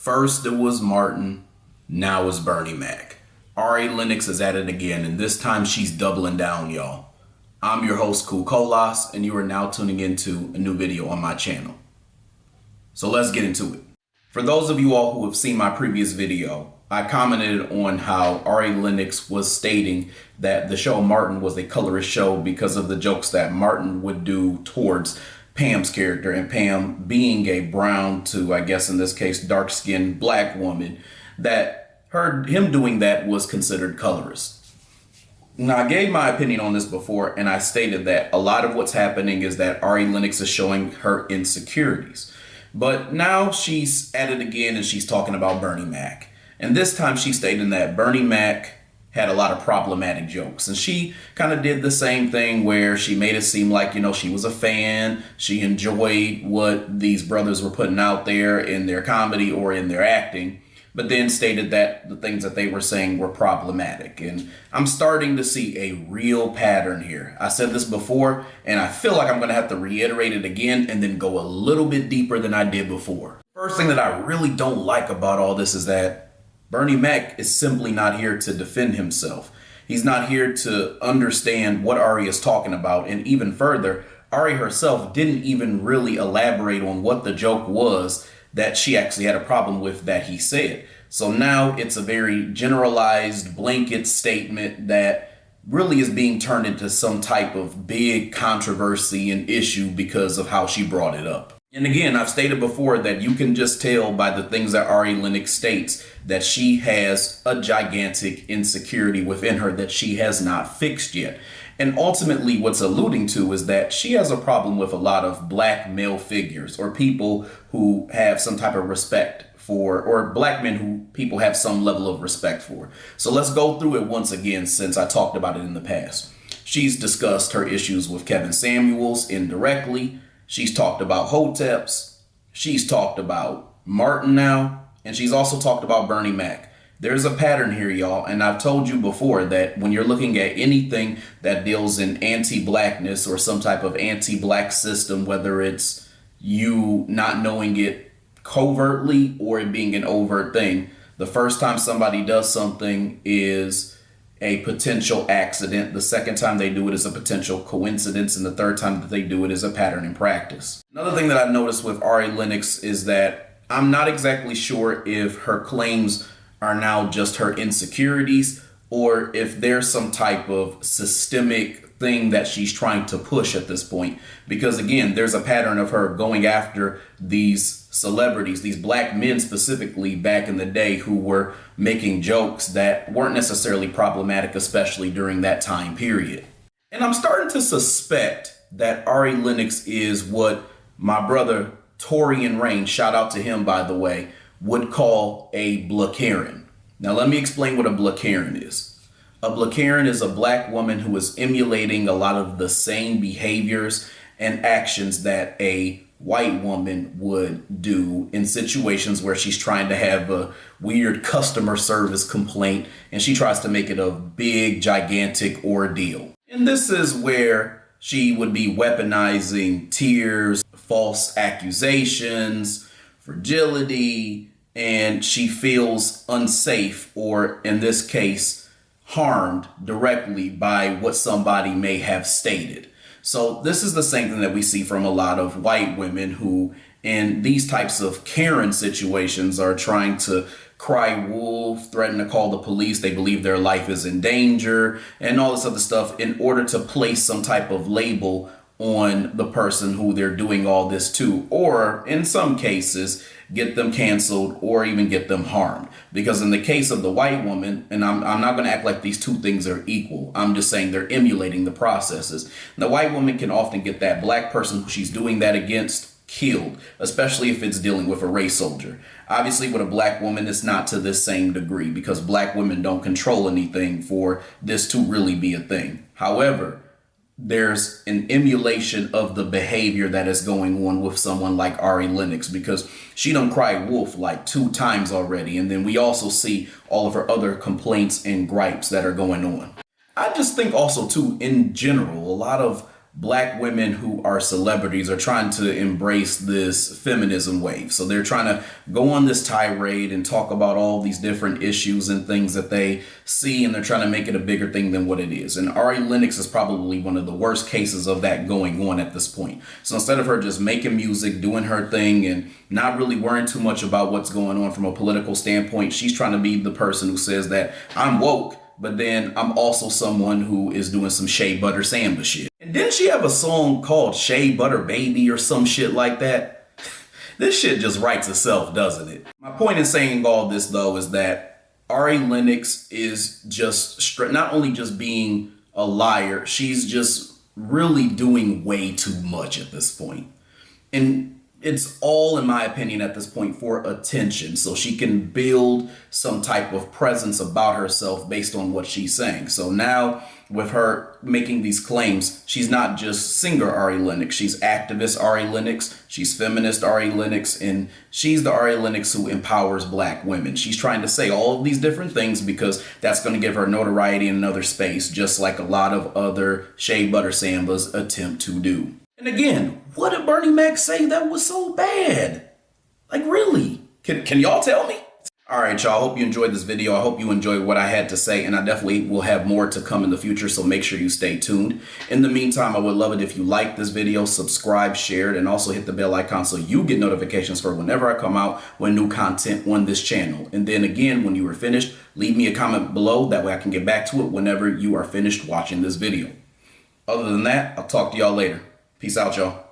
First it was Martin, now it's Bernie Mac. Ari Lennox is at it again, and this time she's doubling down, y'all. I'm your host, Cool Colas, and you are now tuning into a new video on my channel. So let's get into it. For those of you all who have seen my previous video, I commented on how Ari Lennox was stating that the show Martin was a colorist show because of the jokes that Martin would do towards Pam's character, and Pam being a brown to, I guess in this case, dark-skinned black woman, that him doing that was considered colorist. Now, I gave my opinion on this before, and I stated that a lot of what's happening is that Ari Lennox is showing her insecurities. But now she's at it again, and she's talking about Bernie Mac. And this time she's stating that Bernie Mac had a lot of problematic jokes. And she kind of did the same thing where she made it seem like, she was a fan. She enjoyed what these brothers were putting out there in their comedy or in their acting, but then stated that the things that they were saying were problematic. And I'm starting to see a real pattern here. I said this before, and I feel like I'm going to have to reiterate it again and then go a little bit deeper than I did before. First thing that I really don't like about all this is that Bernie Mac is simply not here to defend himself. He's not here to understand what Ari is talking about. And even further, Ari herself didn't even really elaborate on what the joke was that she actually had a problem with that he said. So now it's a very generalized blanket statement that really is being turned into some type of big controversy and issue because of how she brought it up. And again, I've stated before that you can just tell by the things that Ari Lennox states that she has a gigantic insecurity within her that she has not fixed yet. And ultimately what's alluding to is that she has a problem with a lot of black male figures or people who have some type of respect for, or black men who people have some level of respect for. So let's go through it once again since I talked about it in the past. She's discussed her issues with Kevin Samuels indirectly. She's talked about hoteps. She's talked about Martin now. And she's also talked about Bernie Mac. There's a pattern here, y'all. And I've told you before that when you're looking at anything that deals in anti-blackness or some type of anti-black system, whether it's you not knowing it covertly or it being an overt thing, the first time somebody does something is a potential accident. The second time they do it is a potential coincidence. And the third time that they do it is a pattern in practice. Another thing that I've noticed with Ari Lennox is that I'm not exactly sure if her claims are now just her insecurities or if there's some type of systemic thing that she's trying to push at this point. Because again, there's a pattern of her going after these celebrities, these black men specifically back in the day who were making jokes that weren't necessarily problematic, especially during that time period. And I'm starting to suspect that Ari Lennox is what my brother Torian Rain, shout out to him by the way, would call a blearen. Now let me explain what a blearen is. A blearen is a black woman who is emulating a lot of the same behaviors and actions that a white woman would do in situations where she's trying to have a weird customer service complaint and she tries to make it a big, gigantic ordeal. And this is where she would be weaponizing tears, false accusations, fragility, and she feels unsafe or in this case, harmed directly by what somebody may have stated. So this is the same thing that we see from a lot of white women who in these types of Karen situations are trying to cry wolf, threaten to call the police. They believe their life is in danger and all this other stuff in order to place some type of label on the person who they're doing all this to, or in some cases get them canceled or even get them harmed. Because in the case of the white woman, and I'm not going to act like these two things are equal. I'm just saying they're emulating the processes. The white woman can often get that black person who she's doing that against killed, especially if it's dealing with a race soldier. Obviously with a black woman, it's not to this same degree because black women don't control anything for this to really be a thing. However, there's an emulation of the behavior that is going on with someone like Ari Lennox because she done cried wolf like 2 times already. And then we also see all of her other complaints and gripes that are going on. I just think also too, in general, a lot of black women who are celebrities are trying to embrace this feminism wave. So they're trying to go on this tirade and talk about all these different issues and things that they see, and they're trying to make it a bigger thing than what it is. And Ari Lennox is probably one of the worst cases of that going on at this point. So instead of her just making music, doing her thing, and not really worrying too much about what's going on from a political standpoint, she's trying to be the person who says that I'm woke, but then I'm also someone who is doing some Shea Butter Samba shit. And didn't she have a song called Shea Butter Baby or some shit like that? This shit just writes itself, doesn't it? My point in saying all this, though, is that Ari Lennox is just not only just being a liar, she's just really doing way too much at this point. And it's all, in my opinion, at this point for attention, so she can build some type of presence about herself based on what she's saying. So now with her making these claims, she's not just singer Ari Lennox, she's activist Ari Lennox, she's feminist Ari Lennox, and she's the Ari Lennox who empowers black women. She's trying to say all of these different things because that's going to give her notoriety in another space, just like a lot of other Shea Butter Sambas attempt to do. And again, what did Bernie Mac say that was so bad? Like, really? Can y'all tell me? All right, y'all. I hope you enjoyed this video. I hope you enjoyed what I had to say, and I definitely will have more to come in the future, so make sure you stay tuned. In the meantime, I would love it if you like this video, subscribe, share it, and also hit the bell icon so you get notifications for whenever I come out with new content on this channel. And then again, when you are finished, leave me a comment below. That way I can get back to it whenever you are finished watching this video. Other than that, I'll talk to y'all later. Peace out, y'all.